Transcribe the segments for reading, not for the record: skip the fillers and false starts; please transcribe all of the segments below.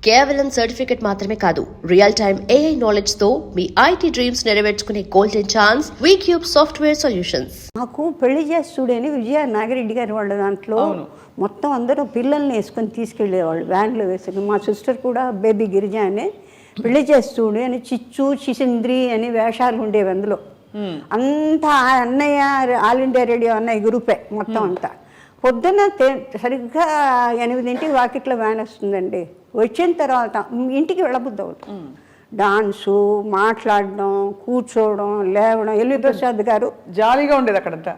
కేవలం సర్టిఫికెట్ మాత్రమే కాదు, రియల్ టైమ్ AI నాలెడ్జ్ తో మీ IT డ్రీమ్స్ నెరవేర్చుకునే golden chance Vcube software solutions. నాకు పెళ్లి చేసి చూడని విజయ నాగిరెడ్డి గారి వాళ్ళ దాంట్లో మొత్తం అందరూ పిల్లల్ని వేసుకొని తీసుకెళ్ళేవాళ్ళు వ్యాన్లో వేసుకుని. మా సిస్టర్ కూడా బేబీ గిరిజ అని పెళ్లి చేసి చూడు అని చిచ్చు చిసింద్రి అని వేషాలు ఉండేవి అందులో. అంతా అన్నయ్య ఆల్ ఇండియా రేడియో అన్నయ్య గ్రూపే మొత్తం అంతా. పొద్దున్న సరిగ్గా 8 వాకిట్లో వ్యాన్ వస్తుందండి. వచ్చిన తర్వాత ఇంటికి వెళ్ళబుద్ధి అవుతుంది. డాన్సు, మాట్లాడడం, కూర్చోవడం, లేవడం. ఎల్వి ప్రసాద్ గారు జాలీగా ఉండేది అక్కడంతా.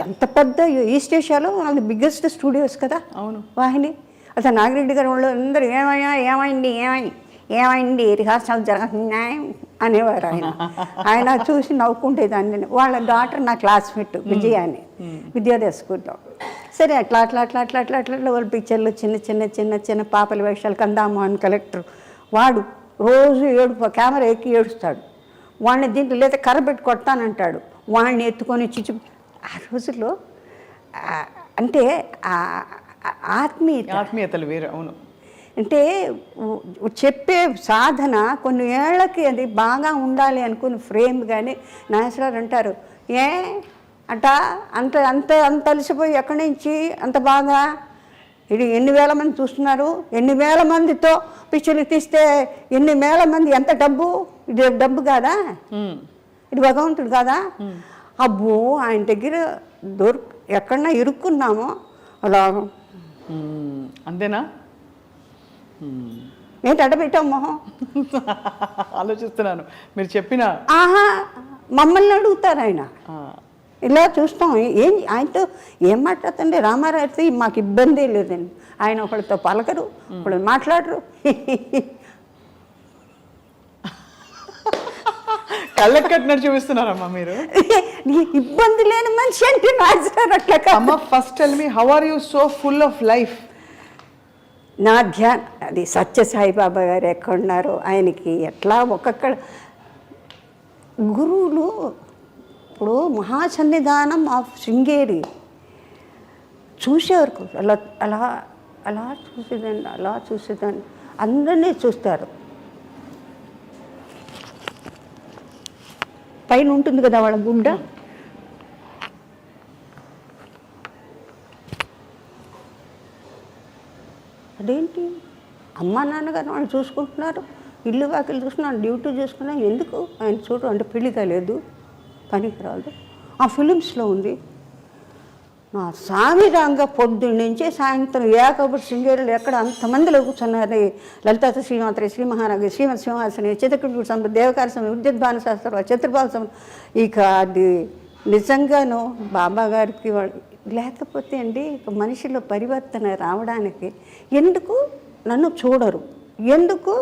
ఎంత పెద్ద ఈస్ట్ ఏషియాలో అది బిగ్గెస్ట్ స్టూడియోస్ కదా. అవును, వాహిని. అసలు నాగిరెడ్డి గారు వాళ్ళు అందరూ ఏమైంది రిహార్సల్ జరుగుతున్నాయి అనేవారు. ఆయన చూసి నవ్వుకుంటేదాన్ని. వాళ్ళ డాటర్ నా క్లాస్మేట్ విజయ అని, విద్యోదయ స్కూల్లో. సరే అట్లా వాళ్ళ పిక్చర్లు చిన్న పాపల వేషాలు. కందామోహన్ కలెక్టర్ వాడు రోజు కెమెరా ఎక్కి ఏడుస్తాడు. వాడిని దీంట్లో లేదా కర్ర పెట్టి కొడతానంటాడు. వాడిని ఎత్తుకొని చిచ్చు. ఆ రోజుల్లో అంటే ఆత్మీయతలు వేరు. అవును, అంటే చెప్పే సాధన కొన్ని ఏళ్ళకి అది బాగా ఉండాలి అనుకుని ఫ్రేమ్. కానీ నాగేశ్వరరావు అంటారు, అంట అంత అలసిపోయి ఎక్కడి నుంచి అంత బాగా ఇది ఎన్ని వేల మంది చూస్తున్నారు, ఎన్ని వేల మందితో పిక్చర్లు తీస్తే ఎన్ని వేల మంది, ఎంత డబ్బు, ఇది డబ్బు కాదా, ఇది భగవంతుడు కాదా. అబ్బో ఆయన దగ్గర ఎక్కడన్నా ఇరుక్కున్నామో అలా. అంతేనా? ఏంటి అడ్డ పెట్టాం మొహం? ఆలోచిస్తున్నాను మీరు చెప్పిన. మమ్మల్ని అడుగుతారు ఆయన. ఇలా చూస్తాం. ఆయనతో ఏం మాట్లాడుతుండే రామారావుతో మాకు ఇబ్బంది లేదండి. ఆయన ఒకరితో పలకరు, ఒకళ్ళు మాట్లాడరు. కళ్ళకి కట్టినట్టు చూపిస్తున్నారమ్మా మీరు. ఇబ్బంది లేని మనిషి అంటే అట్లా. First tell me, how are you so full of life? నా ధ్యాన్ అది సత్య సాయిబాబా గారు ఎక్కడున్నారో ఆయనకి ఎట్లా ఒక్కొక్కడ గురువులు. ఇప్పుడు మహాసన్నిధానం ఆఫ్ శృంగేరి చూసేవారు. అలా అలా అలా చూసేదాన్ని అందరినీ చూస్తారు. పైన ఉంటుంది కదా వాళ్ళ గుడ్డ. అదేంటి అమ్మ నాన్నగారు వాళ్ళు చూసుకుంటున్నారు, ఇల్లు వాకిలు చూసుకున్నారు, డ్యూటీ చూసుకున్నారు. ఎందుకు ఆయన చూడు అంటే పెళ్లి కాలేదు, పనికి రాదు. ఆ ఫిలిమ్స్లో ఉంది. నా సామిరంగా పొద్దున్నుంచి సాయంత్రం ఏకబుర్ శృంగేరులు ఎక్కడ అంతమందిలో కూర్చున్నారు. లలితా శ్రీమాత్రి, శ్రీ మహారాజు, శ్రీమతి సింహాసని, చిత్రకూట సంబంధ, దేవకార సంబంధం, విద్యుద్భాను శాస్త్రం, చతుర్బాల సంబంధం. ఇక అది నిజంగాను బాబా గారికి లేకపోతే అండి ఇక మనిషిలో పరివర్తన రావడానికి ఎందుకు నన్ను చూడరు, ఎందుకు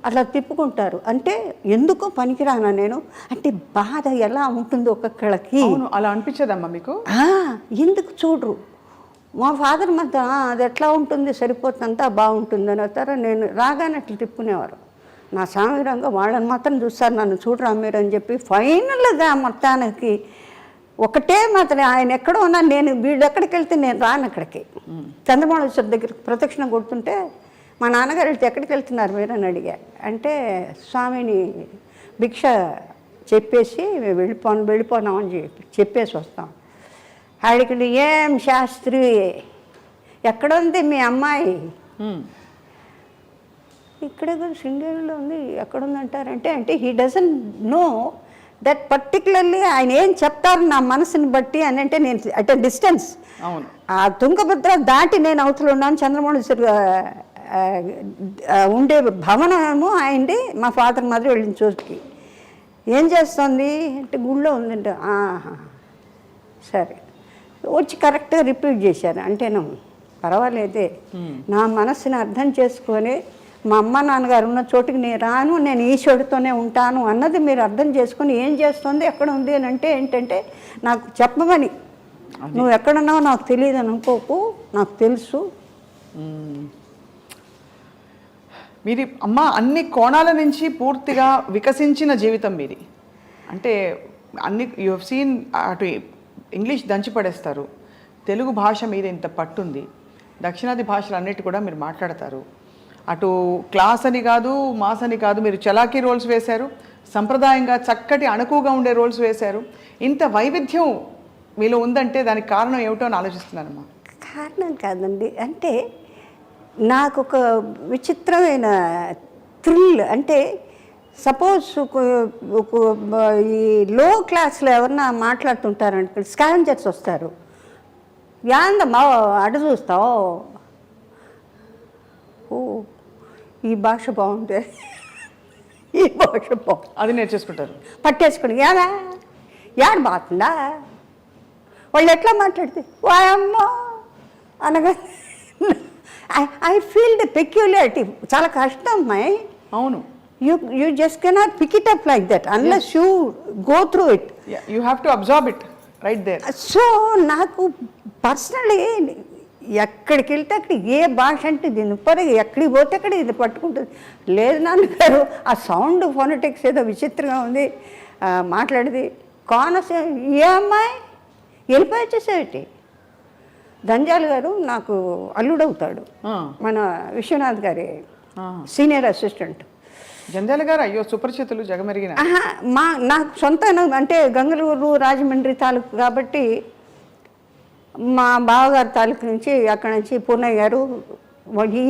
అట్లా తిప్పుకుంటారు అంటే ఎందుకు పనికిరానా నేను అంటే బాధ ఎలా ఉంటుందో ఒక్కొక్కళ్ళకి. అలా అనిపించదమ్మా మీకు? ఎందుకు చూడరు? మా ఫాదర్ మధ్య అది ఎట్లా ఉంటుంది, సరిపోతుందంతా బాగుంటుంది అని వస్తారా. నేను రాగానే అట్లా తిప్పుకునేవారు. నా సామిరంగా వాళ్ళని మాత్రం చూస్తారు, నన్ను చూడరా మీరు అని చెప్పి. ఫైనల్గా మొత్తానికి ఒకటే మాత్రం ఆయన ఎక్కడో ఉన్నా నేను వీళ్ళు ఎక్కడికి వెళ్తే నేను రాను అక్కడికి. చంద్రమౌళేశ్వర దగ్గర ప్రదక్షిణ కొడుతుంటే మా నాన్నగారు వెళ్తే ఎక్కడికి వెళ్తున్నారు మీరు అని అడిగా. అంటే స్వామిని భిక్ష చెప్పేసి వెళ్ళిపోనామని చెప్పేసి వస్తాం. అడిగి ఏం శాస్త్రి ఎక్కడ ఉంది మీ అమ్మాయి? ఇక్కడ శృంగేరిలో ఉంది. ఎక్కడుందంటారంటే అంటే he doesn't know that particularly ఆయన ఏం చెప్తారు నా మనసుని బట్టి అని. అంటే నేను అట్ డిస్టెన్స్ ఆ తుంగభద్ర దాటి నేను అవతల ఉన్నాను. చంద్రమౌళేశ్వర ఉండే భవనము ఆయనది. మా ఫాదర్ మాదిరి వెళ్ళిన చోటుకి ఏం చేస్తుంది అంటే గుళ్ళో ఉందంటే సరే వచ్చి కరెక్ట్గా రిపీట్ చేశాను. అంటేను పర్వాలేదే, నా మనసుని అర్థం చేసుకొని మా అమ్మ నాన్నగారు ఉన్న చోటుకి నేను రాను, నేను ఈశ్వరుడితోనే ఉంటాను అన్నది మీరు అర్థం చేసుకొని ఏం చేస్తుంది, ఎక్కడ ఉంది అని అంటే ఏంటంటే నాకు చెప్పమని. నువ్వు ఎక్కడున్నావో నాకు తెలియదు అని అనుకోకు, నాకు తెలుసు. మీది అమ్మ అన్ని కోణాల నుంచి పూర్తిగా వికసించిన జీవితం మీది. అంటే అన్ని యూ హెవ్ సీన్. అటు ఇంగ్లీష్ దంచి పడేస్తారు, తెలుగు భాష మీద ఇంత పట్టుంది, దక్షిణాది భాషలు అన్నిటి కూడా మీరు మాట్లాడతారు. అటు క్లాస్ అని కాదు, మాస్ అని కాదు, మీరు చలాకీ రోల్స్ వేశారు, సంప్రదాయంగా చక్కటి అణకువగా ఉండే రోల్స్ వేశారు. ఇంత వైవిధ్యం మీలో ఉందంటే దానికి కారణం ఏమిటో అని ఆలోచిస్తున్నానమ్మా. కారణం కాదండి, అంటే నాకు ఒక విచిత్రమైన థ్రిల్. అంటే సపోజ్ ఈ లో క్లాస్లో ఎవరన్నా మాట్లాడుతుంటారంటే స్కావెంజర్స్ వస్తారు, యాందమ్మా అటు చూస్తావు, ఓ ఈ భాష బాగుంది, ఈ భాష బాగుంది, అది నేర్చేసుకుంటారు, పట్టేసుకుని యాడ బాగుందా, వాళ్ళు ఎట్లా మాట్లాడితే వాయమ్మో అనగా ఐ ఫీల్ ద పెక్యులారిటీ. చాలా కష్టం అమ్మాయి. అవును, you just cannot pick it up like that unless you go through it. you have to absorb it right there. So నాకు పర్సనలీ ఎక్కడికి వెళ్తే అక్కడ ఏ భాష అంటే దీని పరంగా ఎక్కడికి పోతే అక్కడ ఇది పట్టుకుంటుంది. లేదు నాన్నగారు ఆ సౌండ్ ఫోనటిక్స్ ఏదో విచిత్రంగా ఉంది, మాట్లాడేది కోనసీమ ఏ అమ్మాయి వెళ్ళిపోయి వచ్చేసేటి. దంజాల్ గారు నాకు అల్లుడవుతాడు, మన విశ్వనాథ్ గారి సీనియర్ అసిస్టెంట్. జంజాల గారు అయ్యో సుపరిచితులు, జగమెరిగిన. నాకు సొంత అంటే గంగలూరు రాజమండ్రి తాలూకు కాబట్టి మా బావగారి తాలూకు నుంచి అక్కడ నుంచి పూర్ణయ్య గారు,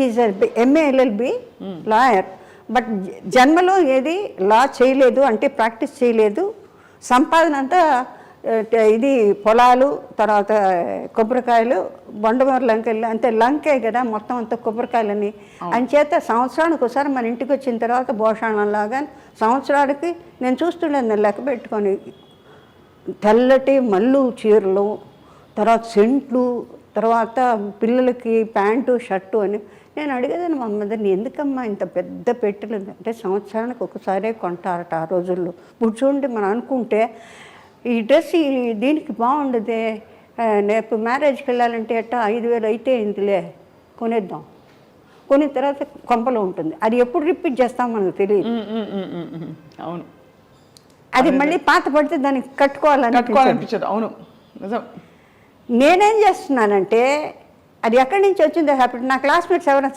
is MA LLB lawyer, but జన్మలో ఏది లా చేయలేదు, అంటే ప్రాక్టీస్ చేయలేదు. సంపాదన అంతా ఇది పొలాలు, తర్వాత కొబ్బరికాయలు, బొండమూరు లంకెళ్ళు, అంతే లంకే కదా మొత్తం అంతా కొబ్బరికాయలని. అంచేత సంవత్సరానికి ఒకసారి మన ఇంటికి వచ్చిన తర్వాత భోషాణంలాగా సంవత్సరానికి నేను చూస్తుండేది లెక్క పెట్టుకొని, తెల్లటి మల్లు చీరలు, తర్వాత సెంట్లు, తర్వాత పిల్లలకి ప్యాంటు షర్టు అని. నేను అడిగేదాన్ని మా మదర్ని, ఎందుకమ్మా ఇంత పెద్ద పెట్టెలు అంటే సంవత్సరానికి ఒకసారే కొంటారట ఆ రోజుల్లో. ఇప్పుడు చూడండి మనం అనుకుంటే ఈ డ్రెస్ దీనికి బాగుండదే, రేపు మ్యారేజ్కి వెళ్ళాలంటే అట్టా 5,000 అయితే ఇందులే కొనేద్దాం, కొనిన తర్వాత కొంపలో ఉంటుంది. అది ఎప్పుడు రిపీట్ చేస్తాం మనకు తెలియదు. అవును, అది మళ్ళీ పాత పడితే దానికి కట్టుకోవాలనిపించదు. అవును, నిజం. నేనేం చేస్తున్నానంటే అది ఎక్కడి నుంచి వచ్చిందో హ్యాపీ. నా క్లాస్మేట్స్ ఎవరైనా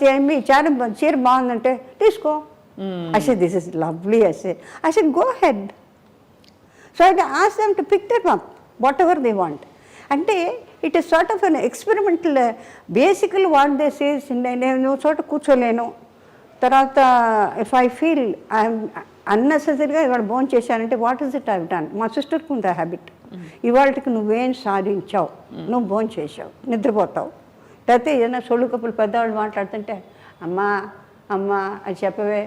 చీర బాగుందంటే తీసుకో, I said this is lovely, I said go ahead. So I ask them to pick them up, whatever they want. అంటే it is sort of an experimental. బేసికల్ వాట్ దే సేస్, నేను చోట కూర్చోలేను, తర్వాత ఇఫ్ ఐ ఫీల్ ఐఎమ్ అన్నెసెసరీగా ఇవాళ భోజనం చేశానంటే what is it I done. మా సిస్టర్కి ఉంది ఆ హ్యాబిట్, ఇవాళకి నువ్వేం సాధించావు, నువ్వు భోజనం చేసావు, నిద్రపోతావు, లేకపోతే ఏదైనా సొళ్ళు కప్పులు పెద్దవాళ్ళు మాట్లాడుతుంటే అమ్మా అమ్మా అది చెప్పవే,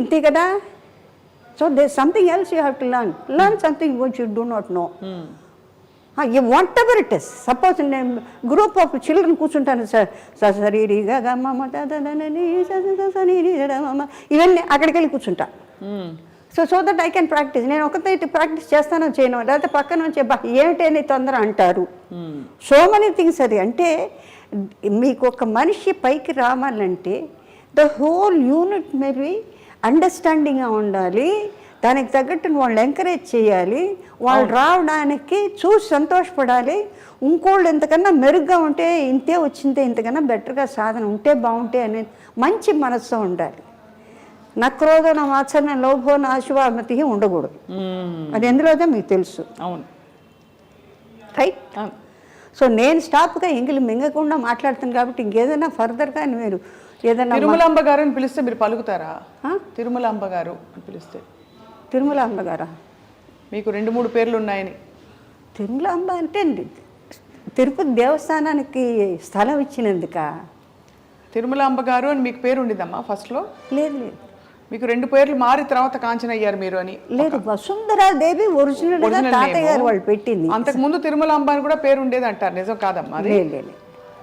ఇంతే కదా. So there's something else you have to learn something which you do not know. Whatever it is. Suppose in a group of children కూర్చుంటాను, ఇవన్నీ అక్కడికి వెళ్ళి కూర్చుంటా. So that I can practice. నేను ఒకటే ప్రాక్టీస్ చేస్తానో చేయను, లేకపోతే పక్కన నుంచి ఏమిటని తొందర అంటారు. So many things. అది అంటే మీకు ఒక మనిషి పైకి రావాలంటే ద హోల్ యూనిట్ మేబీ అండర్స్టాండింగ్గా ఉండాలి, దానికి తగ్గట్టు వాళ్ళు ఎంకరేజ్ చేయాలి, వాళ్ళు రావడానికి చూసి సంతోషపడాలి. ఇంకోళ్ళు ఇంతకన్నా మెరుగ్గా ఉంటే ఇంతే వచ్చిందే, ఇంతకన్నా బెటర్గా సాధన ఉంటే బాగుంటే అనేది మంచి మనస్సు ఉండాలి. నక్రోధ నా వాత్సల్య లోభో నా ఆశువామతి ఉండకూడదు. అది ఎందులోదో మీకు తెలుసు. అవును, రైట్. సో నేను స్టాప్గా ఎంగిలి మింగకుండా మాట్లాడుతాను కాబట్టి ఇంకేదైనా ఫర్దర్గా మీరు ఏదైనా తిరుమలాంబ గారు అని పిలిస్తే మీరు పలుకుతారా? తిరుమలాంబ గారు అని పిలిస్తే. తిరుమలాంబ గారా? మీకు 2-3 పేర్లు ఉన్నాయని. తిరుమలాంబ అంటే తిరుపతి దేవస్థానానికి స్థలం ఇచ్చినందుక తిరుమలాంబ గారు అని మీకు పేరు ఉండిందమ్మా ఫస్ట్లో? లేదు లేదు, మీకు 2 పేర్లు మారి తర్వాత కాంచన అయ్యారు మీరు అని. లేదు, వసుంధరాదేవి ఒరిజినల్ తాతయ్య గారు వాళ్ళు పెట్టింది. అంతకు ముందు తిరుమలాంబ అని కూడా పేరు ఉండేది అంటారు, నిజం కాదమ్మా? లేదు,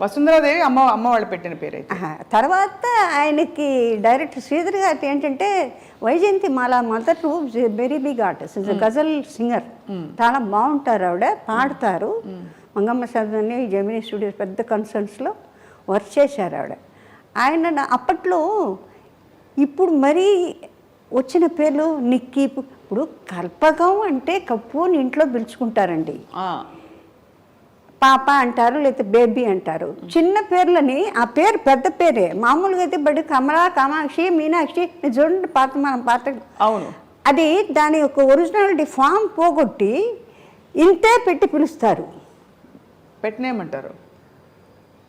వసుంధరాదేవి అమ్మ వాళ్ళు పెట్టిన పేరు అయితే. తర్వాత ఆయనకి డైరెక్టర్ శ్రీధర్ గారి ఏంటంటే Vyjayanthi Mala mother very big artist, is ghazal singer, చాలా బాగుంటారు ఆవిడ, పాడతారు. మంగమ్మ సదని జెమినీ స్టూడియోస్ పెద్ద కన్సర్న్స్లో వర్క్ చేశారు ఆవిడ. ఆయన అప్పట్లో ఇప్పుడు మరీ వచ్చిన పేర్లు నిక్కీ, ఇప్పుడు కల్పకం అంటే కప్పు అని ఇంట్లో పిలుచుకుంటారండి. పాప అంటారు, లేకపోతే బేబీ అంటారు. చిన్న పేర్లని ఆ పేరు పెద్ద పేరే. మామూలుగా అయితే బడి కమలా, కామాక్షి, మీనాక్షి, మీరు చూడండి మనం పాత అవును. అది దాని యొక్క ఒరిజినాలిటీ ఫామ్ పోగొట్టి ఇంతే పెట్టి పిలుస్తారు. పెట్టినేమంటారు?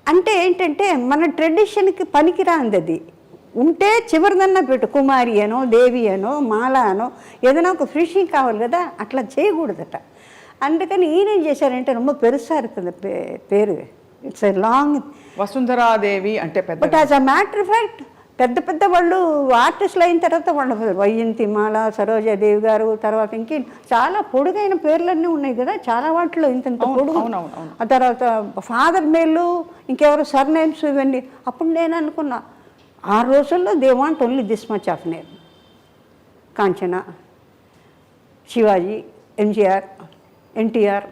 అంటే ఏంటంటే మన ట్రెడిషన్కి పనికిరాంది అది. ఉంటే చివరిదన్నా పెట్టు, కుమారి అనో, దేవి అనో, మాల అనో, ఏదైనా ఒక ఫినిషింగ్ కావాలి కదా, అట్లా చేయకూడదట. అందుకని ఈయనేం చేశారంటే ரொம்ப పెరుసా இருக்குது పేరు. It's a long. వసుంధరాదేవి అంటే పెద్ద. But as a matter of fact పెద్ద వాళ్ళు ఆర్టిస్టులు అయిన తర్వాత వాళ్ళ వైజయంతి మాల, సరోజాదేవి గారు, తర్వాత ఇంకే చాలా పొడుగైన పేర్లన్నీ ఉన్నాయి కదా, చాలా వాటిలో ఇంత పొడుగు. ఆ తర్వాత ఫాదర్ మేలు, ఇంకెవరు సర్నేమ్స్ ఇవన్నీ. అప్పుడు నేను అనుకున్నా ఆ రోజుల్లో they want only this much of name. Kanchana, Shivaji, MGR, NTR.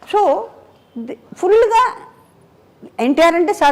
So ఫుల్గా ఎన్టీఆర్ అంటే చాలా